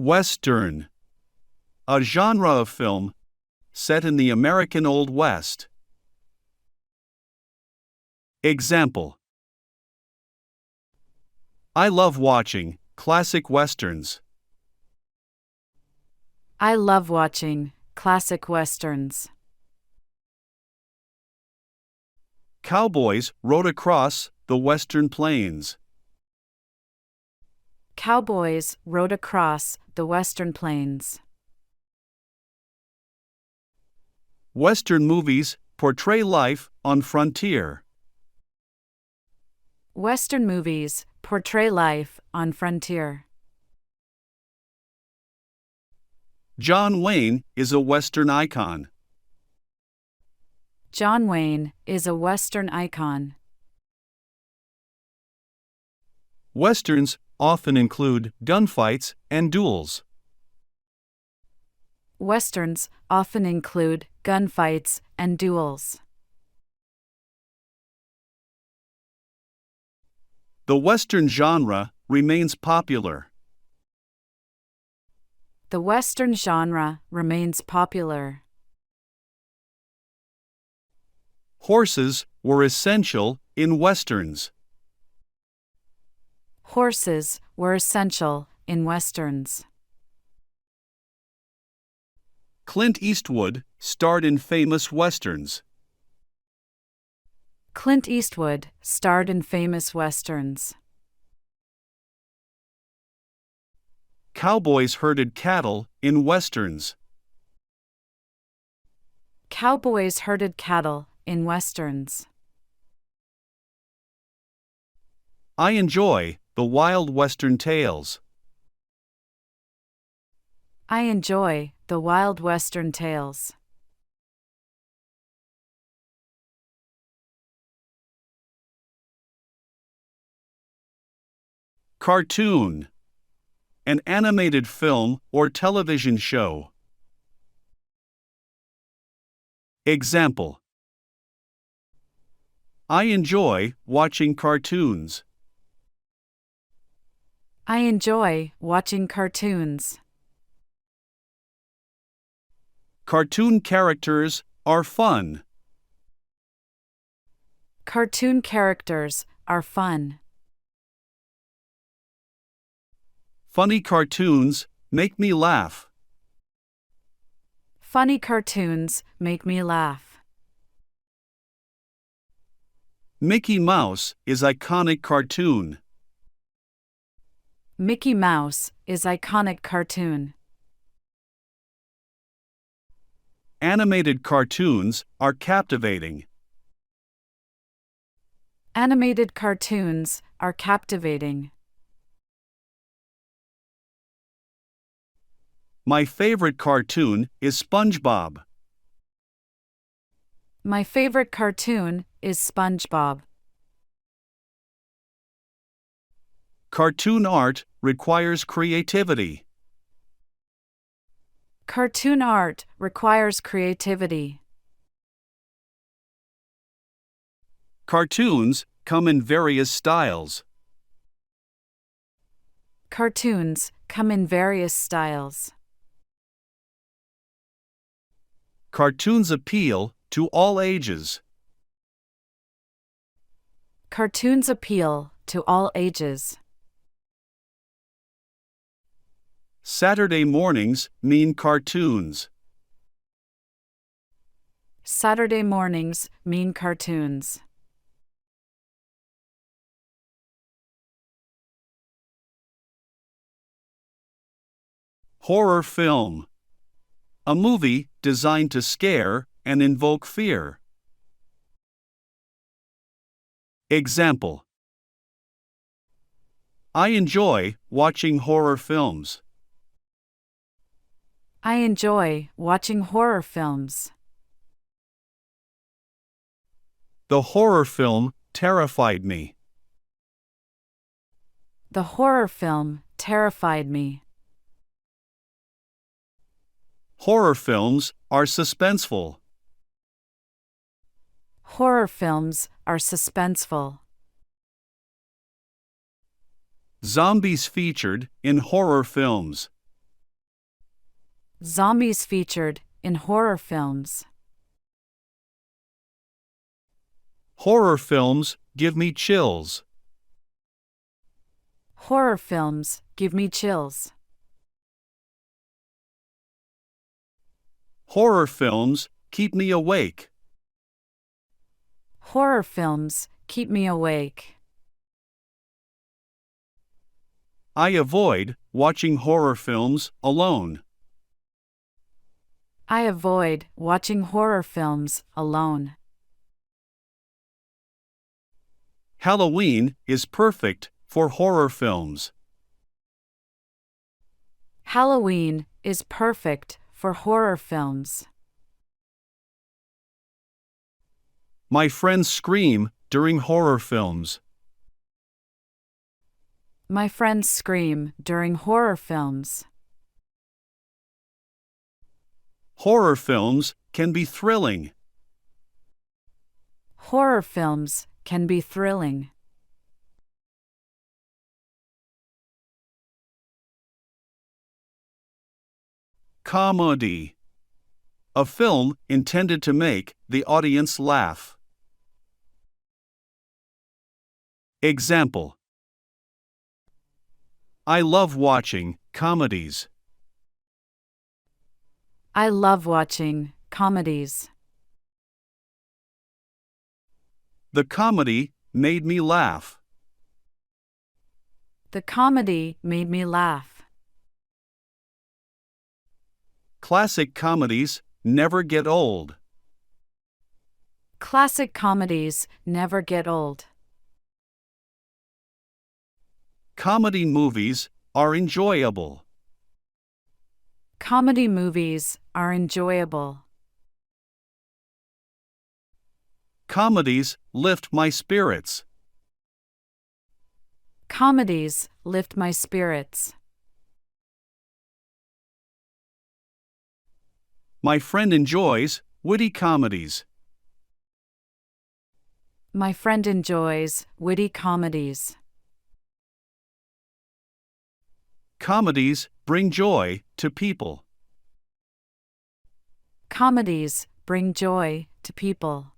Western. A genre of film set in the American Old West. Example: I love watching classic westerns. I love watching classic westerns. Cowboys rode across the western plains. Cowboys rode across the western plains. Western movies portray life on frontier. Western movies portray life on frontier. John Wayne is a Western icon. John Wayne is a Western icon. Westerns often include gunfights and duels. Westerns often include gunfights and duels. The Western genre remains popular. The Western genre remains popular. Horses were essential in Westerns. Horses were essential in Westerns. Clint Eastwood starred in famous Westerns. Clint Eastwood starred in famous Westerns. Cowboys herded cattle in Westerns. Cowboys herded cattle in Westerns. I enjoy the wild Western tales. I enjoy the wild Western tales. Cartoon. An animated film or television show. Example: I enjoy watching cartoons. I enjoy watching cartoons. Cartoon characters are fun. Cartoon characters are fun. Funny cartoons make me laugh. Funny cartoons make me laugh. Mickey Mouse is iconic cartoon. Mickey Mouse is iconic cartoon. Animated cartoons are captivating. Animated cartoons are captivating. My favorite cartoon is SpongeBob. My favorite cartoon is SpongeBob. Cartoon art requires creativity. Cartoon art requires creativity. Cartoons come in various styles. Cartoons come in various styles. Cartoons appeal to all ages. Cartoons appeal to all ages. Saturday mornings mean cartoons. Saturday mornings mean cartoons. Horror film. A movie designed to scare and invoke fear. Example: I enjoy watching horror films. I enjoy watching horror films. The horror film terrified me. The horror film terrified me. Horror films are suspenseful. Horror films are suspenseful. Zombies featured in horror films. Zombies featured in horror films. Horror films give me chills. Horror films give me chills. Horror films keep me awake. Horror films keep me awake. I avoid watching horror films alone. I avoid watching horror films alone. Halloween is perfect for horror films. Halloween is perfect for horror films. My friends scream during horror films. My friends scream during horror films. Horror films can be thrilling. Horror films can be thrilling. Comedy. A film intended to make the audience laugh. Example: I love watching comedies. I love watching comedies. The comedy made me laugh. The comedy made me laugh. Classic comedies never get old. Classic comedies never get old. Comedy movies are enjoyable. Comedy movies are enjoyable. Comedies lift my spirits. Comedies lift my spirits. My friend enjoys witty comedies. My friend enjoys witty comedies. Comedies bring joy to people. Comedies bring joy to people.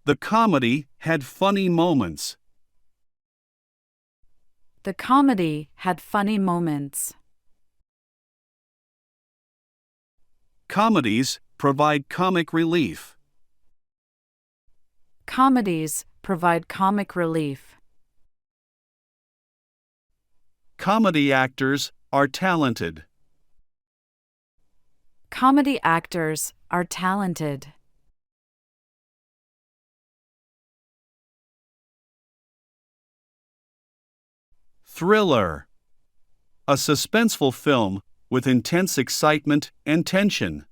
The comedy had funny moments. The comedy had funny moments. Comedies provide comic relief. Comedies provide comic relief. Comedy actors are talented. Comedy actors are talented. Thriller. A suspenseful film with intense excitement and tension.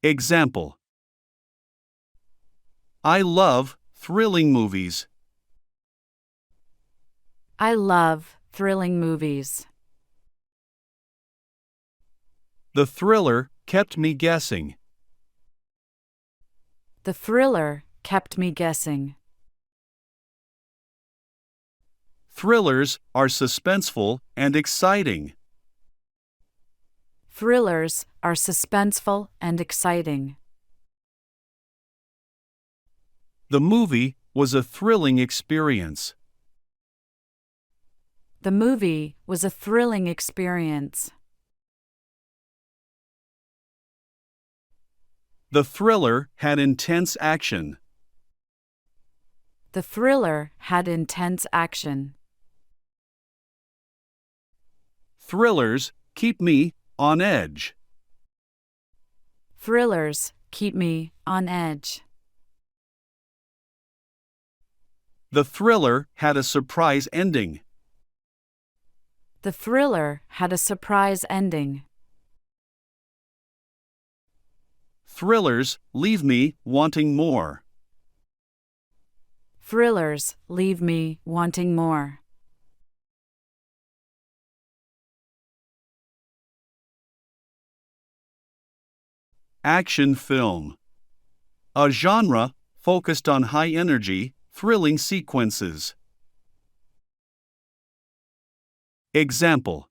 Example: I love thrilling movies. I love thrilling movies. The thriller kept me guessing. The thriller kept me guessing. Thrillers are suspenseful and exciting. Thrillers are suspenseful and exciting. The movie was a thrilling experience. The movie was a thrilling experience. The thriller had intense action. The thriller had intense action. Thrillers keep me on edge. Thrillers keep me on edge. The thriller had a surprise ending. The thriller had a surprise ending. Thrillers leave me wanting more. Thrillers leave me wanting more. Action film. A genre focused on high-energy, thrilling sequences. Example: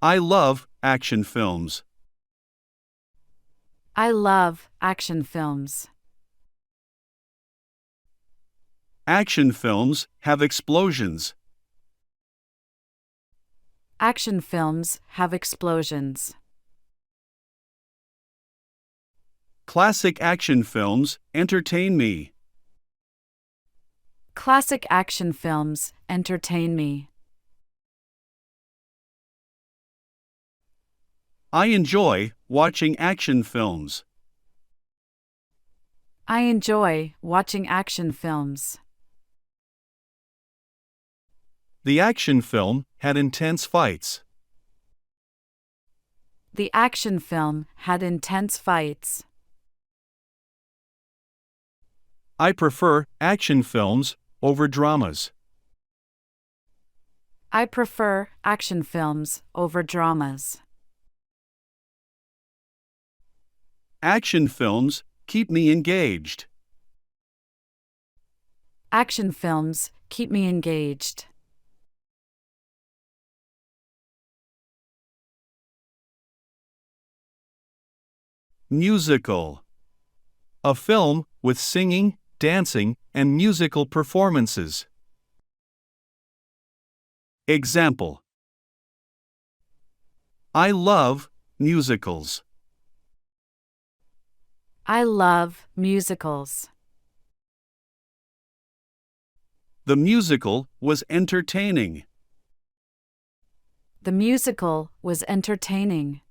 I love action films. I love action films. Action films have explosions. Action films have explosions. Classic action films entertain me. Classic action films entertain me. I enjoy watching action films. I enjoy watching action films. The action film had intense fights. The action film had intense fights. I prefer action films over dramas. I prefer action films over dramas. Action films keep me engaged. Action films keep me engaged. Musical: a film with singing, dancing, and musical performances. Example: I love musicals. I love musicals. The musical was entertaining. The musical was entertaining.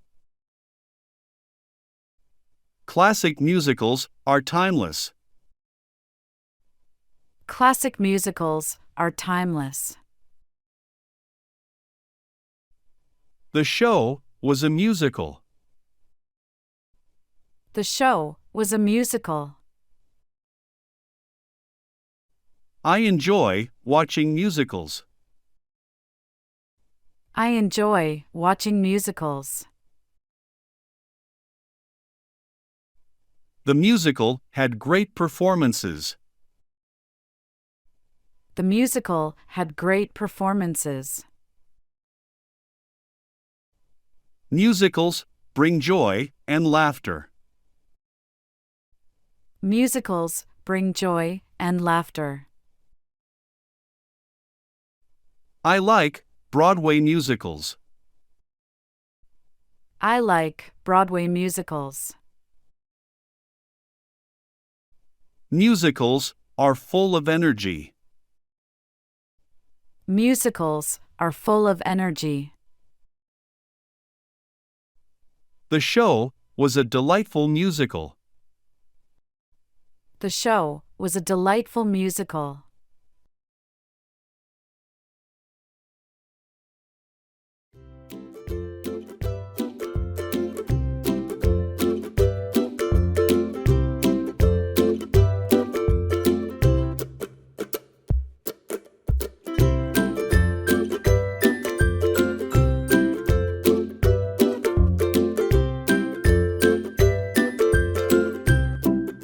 Classic musicals are timeless. Classic musicals are timeless. The show was a musical. The show was a musical. I enjoy watching musicals. I enjoy watching musicals. The musical had great performances. The musical had great performances. Musicals bring joy and laughter. Musicals bring joy and laughter. I like Broadway musicals. I like Broadway musicals. Musicals are full of energy. Musicals are full of energy. The show was a delightful musical. The show was a delightful musical.